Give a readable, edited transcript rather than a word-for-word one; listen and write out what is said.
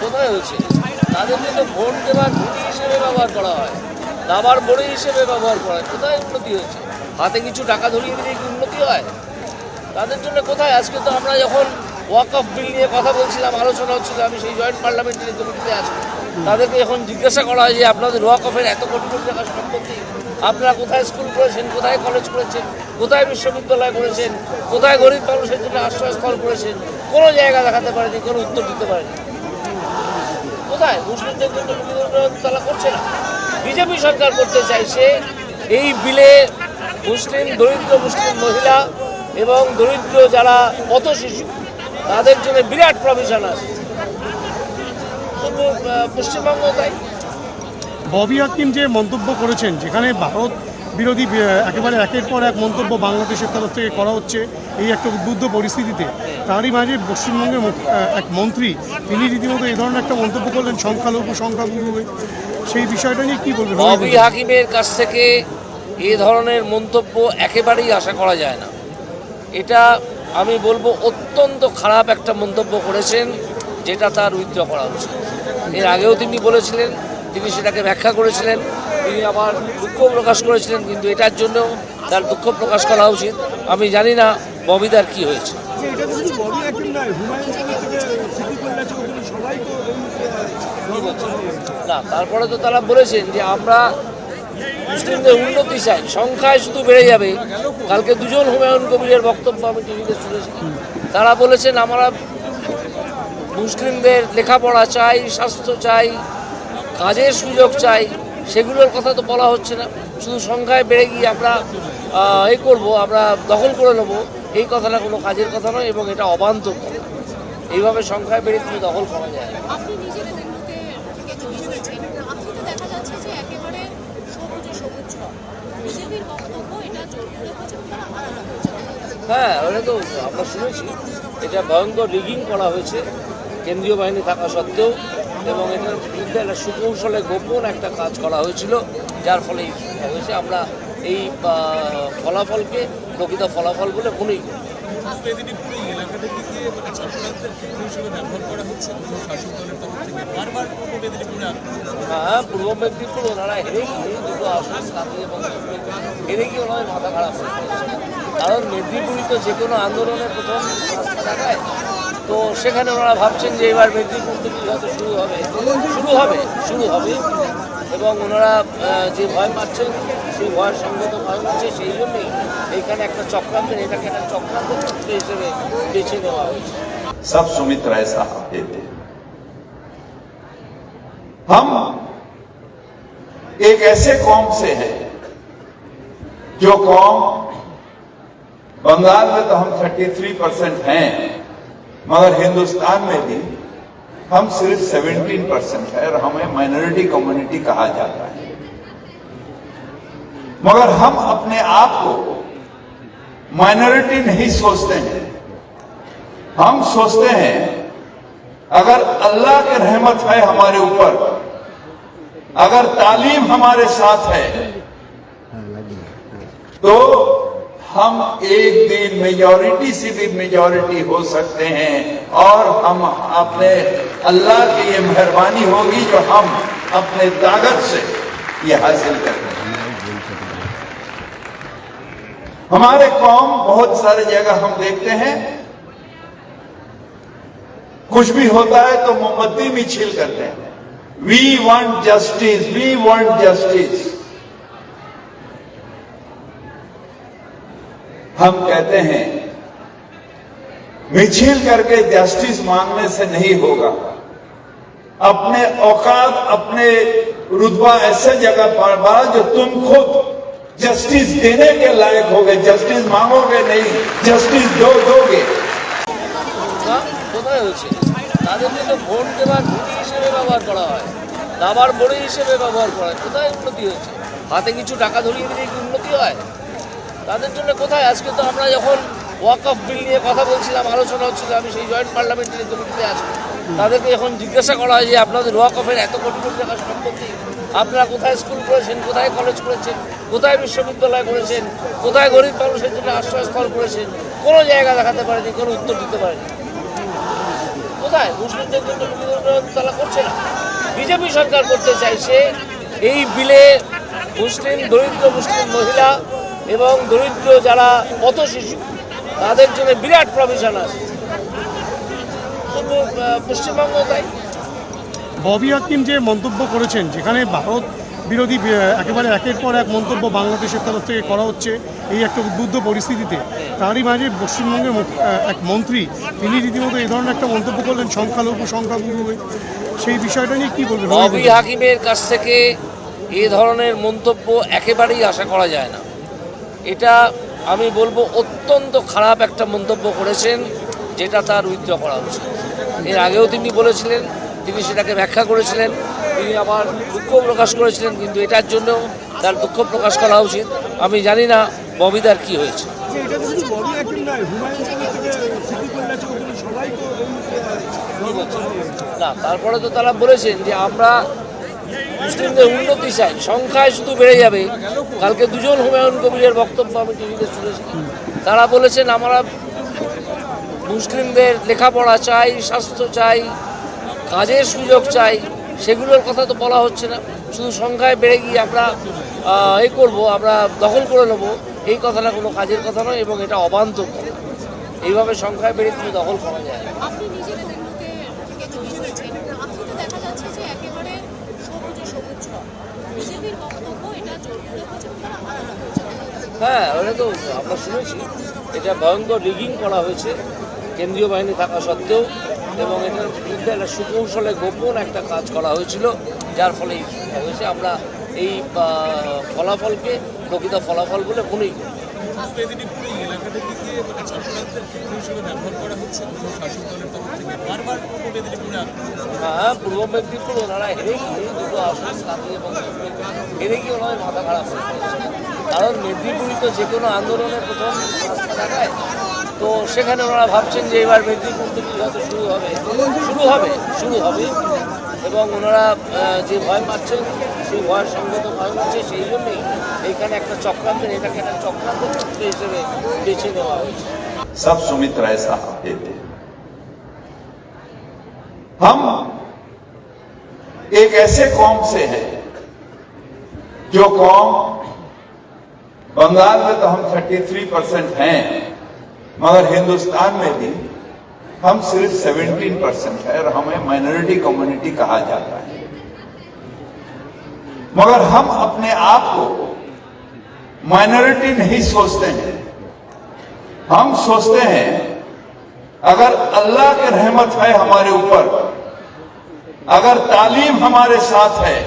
কোথায় হয়েছে? তাদের জন্য ভোট দেওয়ার ঘুড়ি হিসেবে ব্যবহার করা হয়, দাবার বড়ি হিসেবে ব্যবহার করা হয়। কোথায় উন্নতি হয়েছে? হাতে কিছু টাকা ধরিয়ে দিলে কি উন্নতি হয়? তাদের জন্য কোথায়? আজকে তো আমরা যখন ওয়াক অফ বিল নিয়ে কথা বলছিলাম, আলোচনা হচ্ছিল, আমি সেই জয়েন্ট পার্লামেন্টারি কমিটিতে আছি, তাদেরকে যখন জিজ্ঞাসা করা হয় যে আপনাদের ওয়াক অফের এত কোটি কোটি টাকার সম্পত্তি, আপনারা কোথায় স্কুল করেছেন, কোথায় কলেজ করেছেন, কোথায় বিশ্ববিদ্যালয় করেছেন, কোথায় গরিব মানুষের জন্য আশ্রয়স্থল করেছেন, কোনো জায়গা দেখাতে পারেনি, কোনো উত্তর দিতে পারেনি। কোথায়? মুসলিমদের জন্য তারা করছে না। বিজেপি সরকার করতে চাইছে এই বিলে মুসলিম, দরিদ্র মুসলিম মহিলা এবং দরিদ্র যারা পথ শিশু, তাদের জন্য বিরাট প্রভিশন আছে। পশ্চিমবঙ্গ তাই। ববি হাকিম যে মন্তব্য করেছেন, যেখানে ভারত বিরোধী একেবারে একের পর এক মন্তব্য বাংলাদেশের তরফ থেকে করা হচ্ছে এই একটা উদ্বুদ্ধ পরিস্থিতিতে, তারই মাঝে পশ্চিমবঙ্গের এক মন্ত্রী তিনি রীতিমতো এই ধরনের একটা মন্তব্য করলেন সংখ্যাগুরু সেই বিষয়টা নিয়ে কী বলবেন? ববি হাকিমের কাছ থেকে এ ধরনের মন্তব্য একেবারেই আশা করা যায় না। এটা আমি বলবো অত্যন্ত খারাপ একটা মন্তব্য করেছেন, যেটা তার উইথড্র করা উচিত। এর আগেও তিনি বলেছিলেন, তিনি সেটাকে ব্যাখ্যা করেছিলেন, তিনি আবার দুঃখ প্রকাশ করেছিলেন, কিন্তু এটার জন্য তার দুঃখ প্রকাশ করা উচিত। আমি জানি না ববিদার কি হয়েছে। না, তারপরে তো তারা বলেছেন যে আমরা মুসলিমদের উন্নতি চাই, সংখ্যায় শুধু বেড়ে যাবে। কালকে দুজন হুমায়ুন কবিরের বক্তব্য আমি টিভিতে শুনেছি, তারা বলেছেন আমরা মুসলিমদের লেখাপড়া চাই, স্বাস্থ্য চাই, কাজের সুযোগ চাই, সেগুলোর কথা তো বলা হচ্ছে না। শুধু সংখ্যায় বেড়ে গিয়ে আমরা এই করবো, আমরা দখল করে নেবো, এই কথাটা কোনো কাজের কথা নয় এবং এটা অবান্তর কথা। এইভাবে সংখ্যায় বেড়ে কিন্তু দখল করা যায় না। হ্যাঁ, ওটা তো আমরা শুনেছি, এটা ভয়ঙ্কর রিগিং করা হয়েছে কেন্দ্রীয় বাহিনী থাকা সত্ত্বেও, এবং এটার বিরুদ্ধে একটা সুকৌশলে গোপন একটা কাজ করা হয়েছিল, যার ফলে হয়েছে। আমরা এই ফলাফলকে প্রকৃত ফলাফল বলে মনেই করি। হ্যাঁ, পূর্ব মেদিনীপুর ওনারা হেরে গিয়ে দুটো আসন কাঁদি এবং হেরে গিয়ে ওনাদের মাথা খারাপ হয়েছে। কারণ মেদিনীপুরই তো যে কোনো আন্দোলনের প্রথম রাস্তা দেখায়, তো সেখানে ওনারা ভাবছেন যে এবার মেদিনীপুর থেকে হয়তো শুরু হবে এবং ওনারা যে ভয় পাচ্ছেন সেই ভয়ের সঙ্গে তো ভয় পাচ্ছে, সেই জন্যই এইখানে একটা চক্রান্তের, এটাকে একটা চক্রান্ত হিসেবে বেছে নেওয়া হয়েছে। सब सुमित्रा साहब देते हैं। हम एक ऐसे कौम से हैं जो कौम, बंगाल में तो हम 33% हैं, मगर हिंदुस्तान में भी हम सिर्फ 17% है और हमें माइनॉरिटी कम्युनिटी कहा जाता है। मगर हम अपने आप को माइनॉरिटी नहीं सोचते हैं, हम सोचते हैं अगर अल्लाह की रहमत है हमारे ऊपर, अगर तालीम हमारे साथ है, तो हम एक दिन मेजॉरिटी से भी मेजॉरिटी हो सकते हैं और हम अपने अल्लाह की ये मेहरबानी होगी जो हम अपने ताकत से ये हासिल करते हैं। हमारे कौम बहुत सारे जगह हम देखते हैं, कुछ भी होता है तो मोमबत्ती मिছিল करते हैं, we want justice, we want justice. हम कहते हैं मिছিল करके जस्टिस मांगने से नहीं होगा। अपने औकात, अपने रुतबा ऐसे जगह पर बढ़ा जो तुम खुद जस्टिस देने के लायक होगे। जस्टिस मांगोगे नहीं, जस्टिस दोगे। কোথায় হয়েছে? তাদের জন্য ভোট দেওয়ার ঘুড়ি হিসেবে ব্যবহার করা হয়, দাবার বড়ি হিসেবে ব্যবহার করা হয়। কোথায় উন্নতি হয়েছে? হাতে কিছু টাকা ধরিয়ে দিলে কি উন্নতি হয়? তাদের জন্য কোথায়? আজকে তো আমরা যখন ওয়াক অফ বিল নিয়ে কথা বলছিলাম, আলোচনা হচ্ছিল, আমি সেই জয়েন্ট পার্লামেন্টারি কমিটিতে আছি, তাদেরকে যখন জিজ্ঞাসা করা হয় যে আপনাদের ওয়াক অফের এত কোটি কোটি টাকার সম্পত্তি, আপনারা কোথায় স্কুল করেছেন, কোথায় কলেজ করেছেন, কোথায় বিশ্ববিদ্যালয় করেছেন, কোথায় গরিব মানুষের জন্য আশ্রয়স্থল করেছেন, কোনো জায়গা দেখাতে পারেনি, কোনো উত্তর দিতে পারেনি। কোথায়? মুসলিমদের জন্য মুক্তিযোদ্ধা তারা করছে না। বিজেপি সরকার করতে চাইছে এই বিলে মুসলিম, দরিদ্র মুসলিম মহিলা এবং দরিদ্র যারা পথ শিশু তাদের জন্য বিরাট প্রভিশন আছে। পশ্চিমবঙ্গ তাই। ববি হাকিম যে মন্তব্য করেছেন, যেখানে ভারত বিরোধী একেবারে একের পর এক মন্তব্য বাংলাদেশের তরফ থেকে করা হচ্ছে এই একটা উদ্বুদ্ধ পরিস্থিতিতে, তারই মাঝে পশ্চিমবঙ্গের এক মন্ত্রী তিনি রীতিমতো এই ধরনের একটা মন্তব্য করলেন সংখ্যাগুরু সেই বিষয়টা নিয়ে কী বলবেন? ববি হাকিমের কাছ থেকে এ ধরনের মন্তব্য একেবারেই আশা করা যায় না। এটা আমি বলবো অত্যন্ত খারাপ একটা মন্তব্য করেছেন, যেটা তার উইথড্র করা উচিত। এর আগেও তিনি বলেছিলেন, তিনি সেটাকে ব্যাখ্যা করেছিলেন, তিনি আবার দুঃখ প্রকাশ করেছিলেন, কিন্তু এটার জন্য তার দুঃখ প্রকাশ করা উচিত। আমি জানি না ববিদার কি হয়েছে। না, তারপরে তো তারা বলেছেন যে আমরা মুসলিমদের উন্নতি চাই, সংখ্যায় শুধু বেড়ে যাবে। কালকে দুজন হুমায়ুন কবিরের বক্তব্য আমি টিভিতে শুনেছি, তারা বলেছেন আমরা মুসলিমদের লেখাপড়া চাই, স্বাস্থ্য চাই, কাজের সুযোগ চাই, সেগুলোর কথা তো বলা হচ্ছে না। শুধু সংখ্যায় বেড়ে গিয়ে আমরা করব, আমরা দখল করে নেবো, এই কথাটা কোনো কাজের কথা নয় এবং এটা অবান্তর কথা। এইভাবে সংখ্যায় বেড়ে তুমি দখল করা যায় না। হ্যাঁ, ওটা তো আমরা শুনেছি, এটা ভয়ঙ্কর রিগিং করা হয়েছে কেন্দ্রীয় বাহিনী থাকা সত্ত্বেও, এবং এটার বিরুদ্ধে একটা সুকৌশলে গোপন একটা কাজ করা হয়েছিল, যার ফলে হয়েছে। আমরা এই ফলাফলকে প্রকৃত ফলাফল বলে মনেই করি। হ্যাঁ, পূর্ব মেদিনীপুর ওনারা হেরে গিয়ে দুটো আসন কাটিয়ে এবং হেরে গিয়ে ওনাদের মাথা খারাপ হয়ে গেছে। কারণ মেদিনীপুরই তো যে কোনো আন্দোলনের প্রথম রাস্তা দেখায়, তো সেখানে ওনারা ভাবছেন যে এবার মেদিনীপুর থেকে হয়তো শুরু হবে এবং ওনারা যে ভয় পাচ্ছেন সেই ভয়ের সঙ্গে তো ভয় পাচ্ছে, সেই জন্যই এইখানে একটা চক্রান্তের, এটাকে একটা চক্রান্তের ক্ষেত্র হিসেবে বেছে নেওয়া হয়েছে। सब सुमित्रा ऐसा देते हैं। हम एक ऐसे कौम से हैं जो कौम, बंगाल में तो हम 33% हैं, मगर हिंदुस्तान में भी हम सिर्फ 17% है और हमें माइनॉरिटी कम्युनिटी कहा जाता है। मगर हम अपने आप को माइनॉरिटी नहीं सोचते हैं, हम सोचते हैं अगर अल्लाह की रहमत है हमारे ऊपर, अगर तालीम हमारे साथ है,